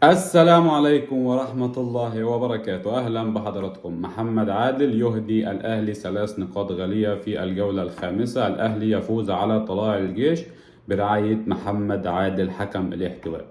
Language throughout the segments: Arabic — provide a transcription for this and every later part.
السلام عليكم ورحمة الله وبركاته. أهلا بحضراتكم. محمد عادل يهدي الأهلي 3 نقاط غالية في الجولة الخامسة. الأهلي يفوز على طلائع الجيش برعاية محمد عادل حكم الاحتواء.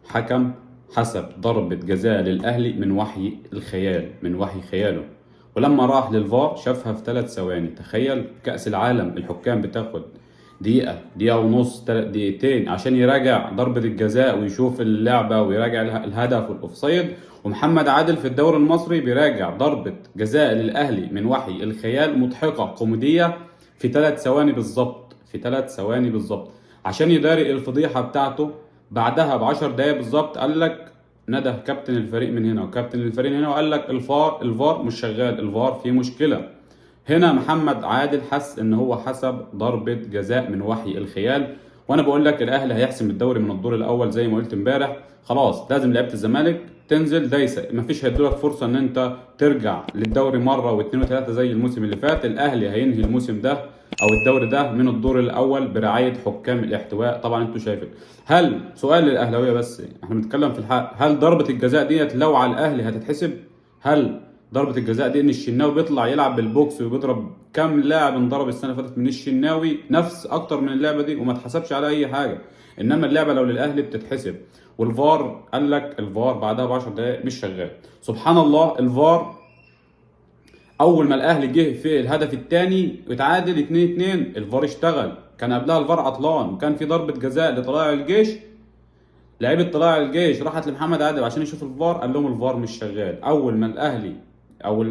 حكم حسب ضربة جزاء للأهلي من وحي الخيال، من وحي خياله، ولما راح للفار شافها في 3 ثواني. تخيل كأس العالم الحكام بتاخد دقيقة، دقيقة ونص، دقيقتين عشان يراجع ضربة الجزاء ويشوف اللعبة ويراجع الهدف والأوفسايد. ومحمد عادل في الدوري المصري بيراجع ضربة جزاء للأهلي من وحي الخيال، مضحكة كوميدية، في 3 ثواني بالظبط، في 3 ثواني بالظبط، عشان يداري الفضيحة بتاعته. بعدها ب10 دقايق بالظبط قال لك، ندى كابتن الفريق من هنا وكابتن الفريق من هنا وقال لك الفار مش شغال، الفار فيه مشكلة. هنا محمد عادل حس ان هو حسب ضربة جزاء من وحي الخيال. وانا بقول لك الاهلي هيحسم الدوري من الدور الاول زي ما قلت امبارح. خلاص لازم لعيبه الزمالك تنزل دايسه، مفيش هيدولك فرصه ان انت ترجع للدوري مره واثنين وثلاثه زي الموسم اللي فات. الاهلي هينهي الموسم ده او الدوري ده من الدور الاول برعايه حكام الاحتواء. طبعا انتوا شايفين. هل سؤال للاهلاويه بس، احنا بنتكلم في الحق، هل ضربه الجزاء ديت لو على الاهلي هتتحسب؟ هل ضربة الجزاء دي ان الشناوي بيطلع يلعب بالبوكس وبيضرب كام لاعب انضرب السنة اللي فاتت من الشناوي نفس اكتر من اللعبة دي وما اتحسبش على اي حاجة؟ انما اللعبة لو للاهلي بتتحسب. والفار قال لك الفار بعدها ب10 دقايق مش شغال. سبحان الله. الفار اول ما الاهلي جه في الهدف الثاني وتعادل 2-2 الفار اشتغل. كان قبلها الفار عطلان وكان في ضربة جزاء لطلائع الجيش. لعيبه طلائع الجيش راحت لمحمد عادل عشان يشوف الفار، قال لهم الفار مش شغال. اول ما الاهلي او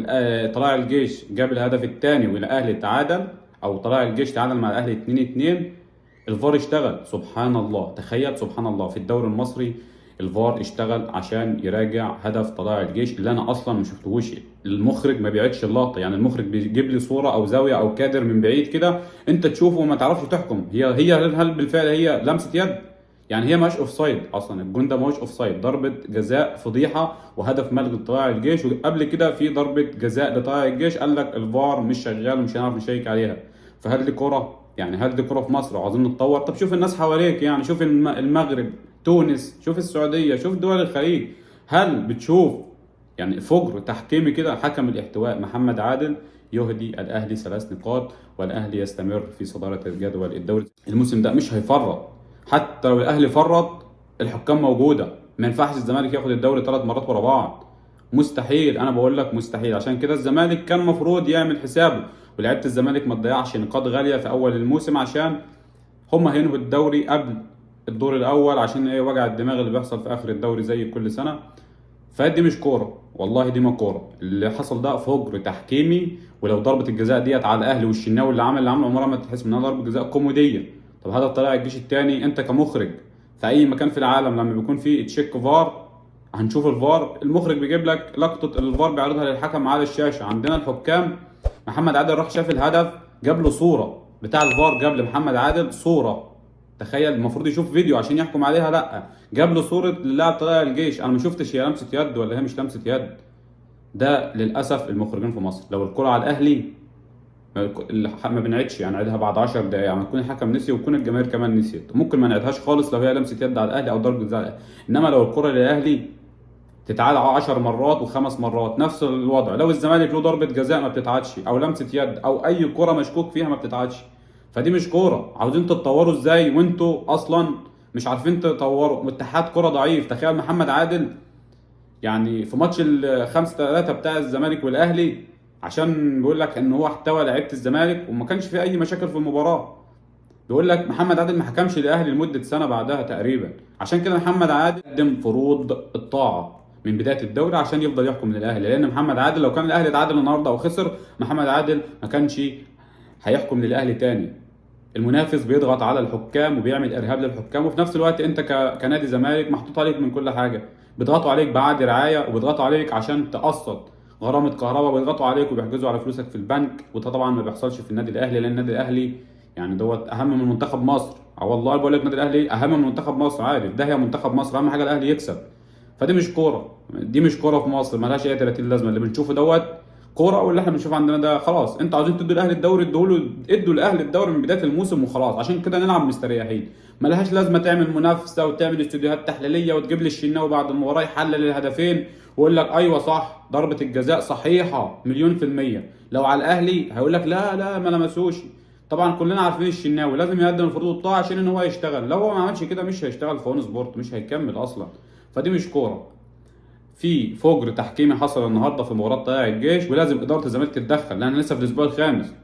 طلائع الجيش جاب الهدف الثاني والاهلي تعادل، او طلائع الجيش تعادل مع الاهلي 2-2، الفار اشتغل. سبحان الله. تخيل سبحان الله، في الدوري المصري الفار اشتغل عشان يراجع هدف طلائع الجيش اللي انا اصلا ما شفتهوش. المخرج ما بيعيدش اللقطه، يعني المخرج بيجيب لي صوره او زاويه او كادر من بعيد كده انت تشوفه وما تعرفش تحكم هي هل بالفعل هي لمسه يد. يعني هي ماش اوف سايد اصلا، الجون ده ماش اوف سايد، ضربه جزاء فضيحه وهدف ملغي لطلائع الجيش. وقبل كده في ضربه جزاء لطلائع الجيش قال لك الفار مش شغال ومش هنعرف نشيك عليها. فهل دي كره؟ يعني هل دي كره في مصر وعاوزين نتطور؟ طب شوف الناس حواليك، يعني شوف المغرب، تونس، شوف السعوديه، شوف دول الخليج. هل بتشوف يعني فجر تحكيمي كده؟ حكم الاحتواء محمد عادل يهدي الاهلي 3 نقاط، والاهلي يستمر في صداره الجدول الدوري الموسم ده. مش هيفرط، حتى لو الاهلي فرط الحكام موجوده. ما ينفعش الزمالك ياخد الدوري 3 مرات ورا بعض، مستحيل. انا بقول لك مستحيل. عشان كده الزمالك كان مفروض يعمل حسابه، ولعيبه الزمالك ما تضيعش نقاط غاليه في اول الموسم عشان هم هينهوا الدوري قبل الدور الاول، عشان ايه وجع الدماغ اللي بيحصل في اخر الدوري زي كل سنه. فدي مش كوره، والله دي ما كوره. اللي حصل ده فجر تحكيمي. ولو ضربه الجزاء ديت على الاهلي والشناوي اللي عمله عمرها ما تتحسب انها ضربه جزاء كوميديه. طب هذا طلع الجيش الثاني. انت كمخرج في اي مكان في العالم لما بيكون في تشيك فار، هنشوف الفار، المخرج بيجيب لك لقطه الفار بيعرضها للحكم على الشاشه. عندنا الحكام محمد عادل راح شاف الهدف، جاب له صوره بتاع الفار، جاب لمحمد عادل صوره. تخيل، المفروض يشوف فيديو عشان يحكم عليها، لا جاب له صوره اللاعب طلائع الجيش. انا ما شفتش هي لمسه يد ولا هي مش لمسه يد. ده للاسف المخرجين في مصر. لو الكره على الاهلي ما بنعيدش، يعني نعيدها بعد 10 دقائق، يعني تكون الحكم نسي وتكون الجماهير كمان نسيت. ممكن ما نعيدهاش خالص لو هي لمسه يد على الاهلي او ضربه جزاء على الاهلي. انما لو الكره للاهلي تتعاد 10 مرات وخمس مرات نفس الوضع. لو الزمالك له ضربه جزاء ما بتتعادش، او لمسه يد او اي كره مشكوك فيها ما بتتعادش. فدي مش كوره. عاوزين تتطوروا ازاي وانتوا اصلا مش عارفين تطوروا؟ اتحاد كوره ضعيف. تخيل محمد عادل يعني في ماتش ال5-3 بتاع الزمالك والاهلي، عشان بيقول لك ان هو احتوى لعيبه الزمالك وما كانش في اي مشاكل في المباراه. بيقول لك محمد عادل ما حكمش للاهلي لمده سنه بعدها تقريبا. عشان كده محمد عادل قدم فروض الطاعه من بدايه الدوري عشان يفضل يحكم للاهلي. لان محمد عادل لو كان الاهلي اتعادل النهارده او خسر، محمد عادل ما كانش هيحكم للاهلي تاني. المنافس بيضغط على الحكام وبيعمل ارهاب للحكام، وفي نفس الوقت انت كنادي زمالك محطوط عليك من كل حاجه. بيضغطوا عليك بعقد رعايه، وبيضغطوا عليك عشان تقسط غرامه كهرباء، وبيضغطوا عليك وبيحجزوا على فلوسك في البنك. وده طبعا ما بيحصلش في النادي الاهلي، لان النادي الاهلي يعني دوت اهم من منتخب مصر. او والله بقول لك النادي الاهلي اهم من منتخب مصر. عارف ده، هي منتخب مصر اهم حاجه الاهلي يكسب. فدي مش كوره، دي مش كوره في مصر، مالهاش اي 30 لازمه. اللي بنشوفه دوت كوره، واللي احنا بنشوف عندنا ده خلاص. انتوا عاوزين تدوا الاهلي الدوري، ادوا الاهلي الدوري من بدايه الموسم وخلاص، عشان كده نلعب مستريحين. ملهاش لازمه تعمل منافسه وتعمل استوديوهات تحليليه وتجيب لي الشناوي بعد المباراه يحلل الهدفين ويقول لك ايوه صح ضربه الجزاء صحيحه مليون في الميه. لو على الاهلي هيقول لك لا لا ما لمسوش. طبعا كلنا عارفين الشناوي لازم يقدم الفروض والطاعه عشان ان هو يشتغل، لو هو ما عملش كده مش هيشتغل في اون سبورت، مش هيكمل اصلا. فدي مش كوره. في فجر تحكيمي حصل النهارده في مباراه طلائع الجيش، ولازم اداره الزمالك تتدخل، لان لسه في الاسبوع الخامس.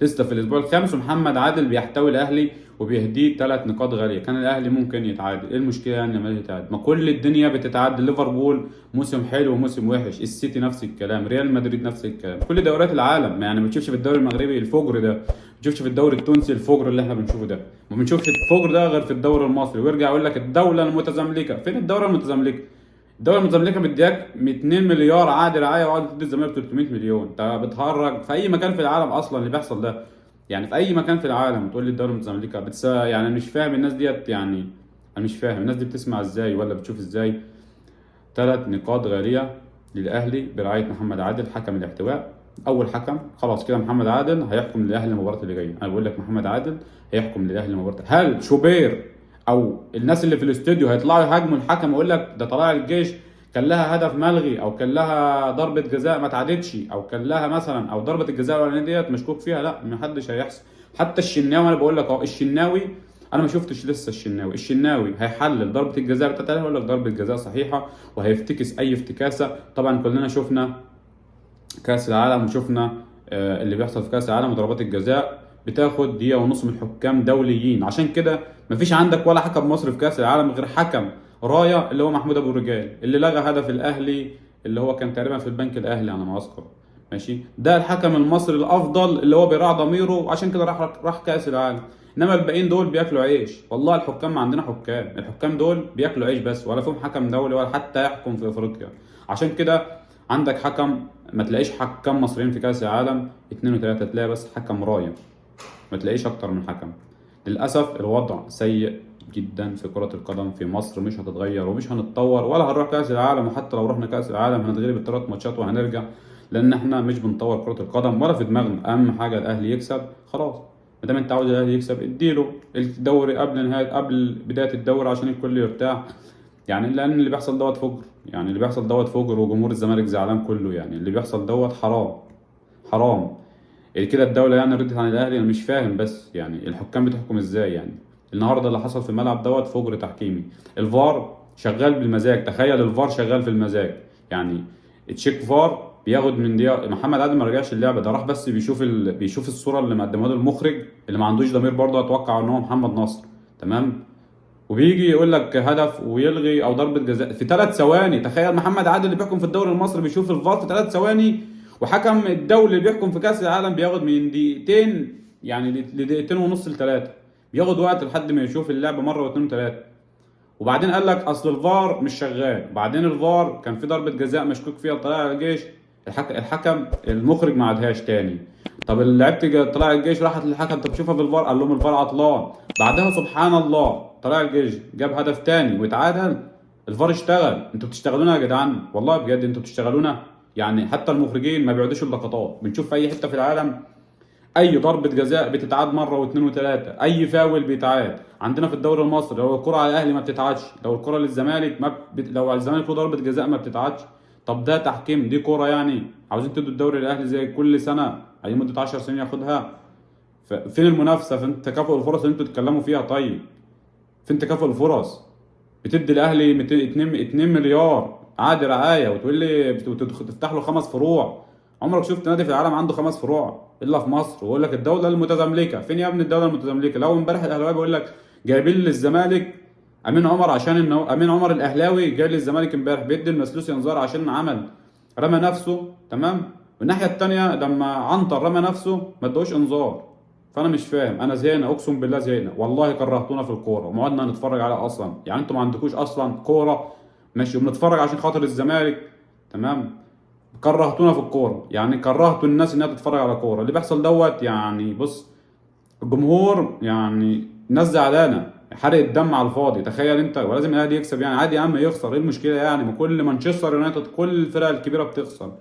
لسه في الاسبوع الخامس ومحمد عادل بيحتوي الاهلي وبيهديه 3 نقاط غاليه. كان الاهلي ممكن يتعادل، ايه المشكله يعني لما يتعادل؟ ما كل الدنيا بتتعادل. ليفربول موسم حلو وموسم وحش، السيتي نفس الكلام، ريال مدريد نفس الكلام، كل دوريات العالم. يعني ما بتشوفش في الدوري المغربي الفجر ده، ما بتشوفش في الدوري التونسي الفجر اللي احنا بنشوفه ده، ما بنشوفش الفجر ده غير في الدوري المصري. ويرجع يقول لك الدوله المتزملكه. فين الدوله المتزملكه؟ الدوري المتملكه مدياك 200 مليار عقد رعايه وعقد تدي الزمالك 300 مليون. انت بتهرج في اي مكان في العالم اصلا اللي بيحصل ده. يعني في اي مكان في العالم تقول لي الدوري المتملكه يعني انا مش فاهم الناس ديت. يعني انا مش فاهم الناس دي بتسمع ازاي ولا بتشوف ازاي. 3 نقاط غاليه للاهلي برعايه محمد عادل حكم الاحتواء. اول حكم خلاص كده محمد عادل هيحكم للاهلي المباراه اللي جايه. انا بقول لك محمد عادل هيحكم للاهلي المباراه. هل شوبير او الناس اللي في الاستوديو هيطلعوا يهاجموا الحكم ويقول لك ده طلائع الجيش كان لها هدف ملغي، او كان لها ضربه جزاء ما اتعادتش، او كان لها مثلا او ضربه الجزاء الاولانيه ديت مشكوك فيها؟ لا، محدش هيحصل. حتى الشناوي انا بقول لك اهو، الشناوي انا ما شفتش لسه الشناوي هيحلل ضربه الجزاء بتاعتها ويقول لك ضربه جزاء صحيحه وهيفتكس اي افتكاسه. طبعا كلنا شفنا كاس العالم وشفنا اللي بيحصل في كاس العالم وضربات الجزاء بتاخد دقيقه ونص من حكام دوليين. عشان كده مفيش عندك ولا حكم مصري في كاس العالم غير حكم رايه اللي هو محمود ابو الرجال اللي لغى هدف الاهلي اللي هو كان تقريبا في البنك الاهلي على ما اذكر. ماشي، ده الحكم المصري الافضل اللي هو بيراعي ضميره عشان كده راح كاس العالم. انما الباقيين دول بياكلوا عيش. والله الحكام ما عندنا حكام، الحكام دول بياكلوا عيش بس، ولا فيهم حكم دولي ولا حتى يحكم في افريقيا. عشان كده عندك حكم، ما تلاقيش حكام مصريين في كاس العالم 2 و3، تلاقي بس حكم رايه، ما تلاقيش اكتر من حكم. للاسف الوضع سيء جدا في كرة القدم في مصر، مش هتتغير ومش هنتطور ولا هنروح كأس العالم. وحتى لو رحنا كأس العالم هنتغلب ال3 ماتشات وهنرجع، لأن احنا مش بنطور كرة القدم ولا في دماغنا. أهم حاجة الأهلي يكسب خلاص. ما دام أنت عاوز الأهلي يكسب اديله الدوري قبل بداية الدوري عشان الكل يرتاح. يعني لأن اللي بيحصل دوت فجر، يعني اللي بيحصل دوت فجر، وجمهور الزمالك زعلان كله. يعني اللي بيحصل دوت حرام حرام. يعني كده الدولة يعني ردت عن الأهلي؟ أنا مش فاهم. بس يعني الحكام بتحكم إزاي؟ يعني النهارده اللي حصل في الملعب دوت فجر تحكيمي. الفار شغال بالمزاج، تخيل الفار شغال في المزاج. يعني تشيك فار بياخد من دقيقة. محمد عادل ما رجعش اللعبة، ده راح بس بيشوف الصورة اللي مقدمها له المخرج اللي ما عندوش ضمير برضه، اتوقع ان هو محمد نصر. تمام. وبيجي يقول لك هدف ويلغي او ضربه جزاء في 3 ثواني. تخيل محمد عادل اللي بيحكم في الدوري المصري بيشوف الفار في 3 ثواني، وحكم الدولي اللي بيحكم في كاس العالم بياخد من دقيقتين يعني لدقيقتين ونص ل3. بياخد وقت لحد ما يشوف اللعبه مره واثنين وثلاثه. وبعدين قال لك اصل الفار مش شغال. بعدين الفار كان في ضربه جزاء مشكوك فيها طلائع الجيش، الحكم المخرج ما عادهاش تاني. طب لعيبه طلائع الجيش راحت للحكم طب شوفها في الفار، قال لهم الفار عطلان. بعدها سبحان الله طلائع الجيش جاب هدف تاني واتعادل، الفار اشتغل. انتوا بتشتغلونا يا جدعان؟ والله بجد انتوا بتشتغلونا. يعني حتى المخرجين ما بيعودوش اللقطات. بنشوف في اي حته في العالم اي ضربه جزاء بتتعاد مره واثنين وثلاثه، اي فاول بيتعاد. عندنا في الدوري المصري لو الكره على الاهلي ما بتتعادش، لو الكره للزمالك لو على الزمالك له ضربه جزاء ما بتتعادش. طب ده تحكيم؟ دي كوره يعني؟ عاوزين تدوا الدوري للاهلي زي كل سنه على مده 10 سنين ياخدها؟ فين المنافسه؟ فين تكافؤ الفرص اللي انتوا بتتكلموا فيها؟ طيب فين تكافؤ الفرص؟ بتدي الاهلي 2 مليار عقد رعايه وتقول لي تفتح له 5 فروع. عمرك شفت نادي في العالم عنده 5 فروع الا في مصر؟ ويقول لك الدوله المتزملكه. فين يا ابني الدوله المتزملكه؟ لو امبارح الاهلاوي بيقول لك جايبين للزمالك امين عمر عشان انه امين عمر الاهلاوي جاي للزمالك امبارح بيدي المسلوسي انذار عشان عمل رمى نفسه. تمام. والناحيه الثانيه لما عنتر رمى نفسه ما ادوش انذار. فانا مش فاهم. انا زهقنا، اقسم بالله زهقنا. والله كرهتونا في الكوره وما عدنا نتفرج عليها اصلا. يعني انتوا ما عندكوش اصلا كوره ماشي، وبنتفرج عشان خاطر الزمالك. تمام. كرهتونا في الكوره، يعني كرهتوا الناس انها تتفرج على كوره. اللي بيحصل دوت يعني بص، الجمهور يعني الناس زعلانه، حرق الدم على الفاضي. تخيل انت، ولازم الاهلي يكسب يعني عادي يا عم يخسر، ايه المشكله يعني؟ ما كل مانشستر يونايتد كل الفرق الكبيره بتخسر.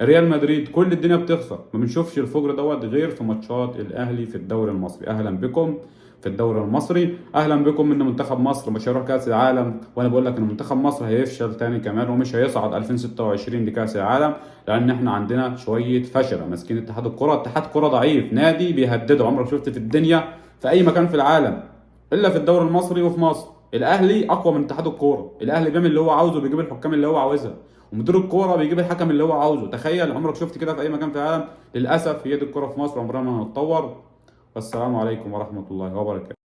ريال مدريد، كل الدنيا بتخسر. ما بنشوفش الفجر دوت غير في ماتشات الاهلي في الدوري المصري. اهلا بكم في الدوري المصري، اهلا بكم ان منتخب مصر مش هيروح كاس العالم. وانا بقول لك ان منتخب مصر هيفشل تاني كمان ومش هيصعد 2026 لكاس العالم، لان احنا عندنا شويه فشله ماسكين اتحاد الكره. اتحاد كره ضعيف، نادي بيهدده. عمرك شفت في الدنيا في اي مكان في العالم الا في الدوري المصري وفي مصر الاهلي اقوى من اتحاد الكوره؟ الاهلي بيعمل اللي هو عاوزه، بيجيب الحكام اللي هو عاوزها، ومدير الكوره بيجيب الحكم اللي هو عاوزه. تخيل، عمرك شفت كده في اي مكان في العالم؟ للاسف هي دي الكوره في مصر، عمرها ما هتتطور. والسلام عليكم ورحمه الله وبركاته.